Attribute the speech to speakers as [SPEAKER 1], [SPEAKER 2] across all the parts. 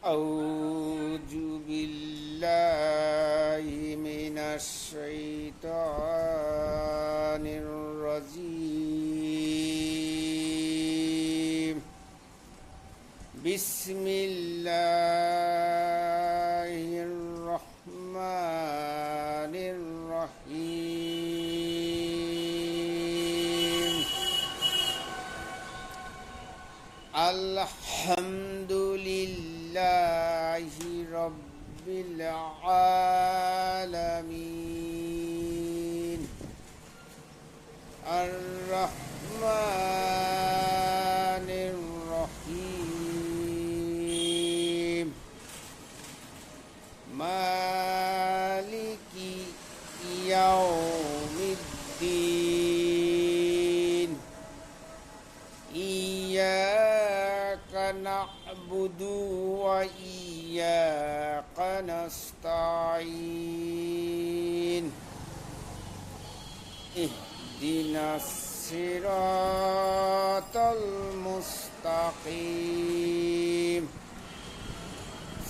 [SPEAKER 1] أعوذ بالله من الشيطان الرجيم بسم الله الرحمن الرحيم الحمد لله رب العالمين الرحمن الرحيم مالك يوم الدين إياك نعبد وإياك نستعين اهدنا الصراط المستقيم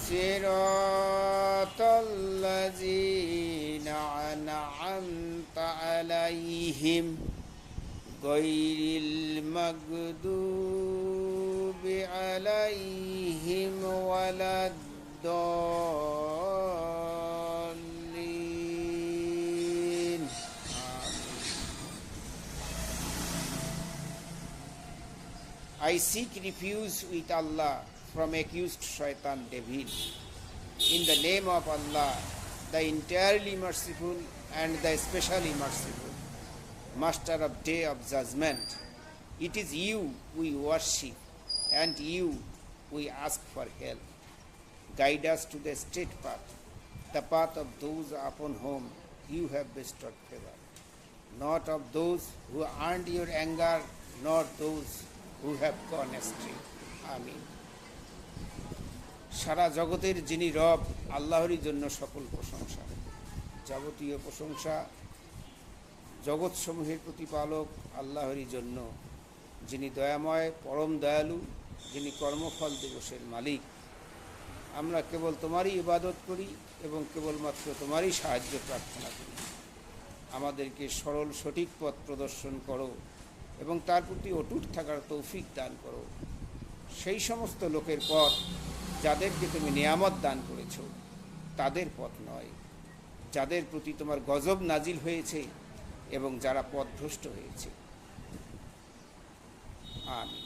[SPEAKER 1] صراط الذين أنعمت عليهم غير المغضوب عليهم ولا الضالين. I seek refuge with Allah from accused shaitan devil. In the name of Allah, the entirely merciful and the especially merciful, Master of Day of Judgment. It is you we worship, and you we ask for help. Guide us to the straight path, the path of those upon whom you have bestowed favor, not of those who earned your anger, nor those who have gone astray. Amen. সারা জগতের যিনি রব, আল্লাহরই জন্য সকল প্রশংসা। যাবতীয় প্রশংসা জগৎসমূহের প্রতিপালক আল্লাহরই জন্য, যিনি দয়াময়, পরম দয়ালু, যিনি কর্মফল দিবসের মালিক। আমরা কেবল তোমারই ইবাদত করি এবং কেবলমাত্র তোমারই সাহায্য প্রার্থনা করি। আমাদেরকে সরল সঠিক পথ প্রদর্শন করো এবং তার প্রতি অটুট থাকার তৌফিক দান করো। সেই সমস্ত লোকের পথ যাদেরকে তুমি নিয়ামত দান করেছ, তাদের পথ নয়, যাদের প্রতি তোমার গজব নাজিল হয়েছে এবং যারা পথভ্রষ্ট হয়েছে। আমিন।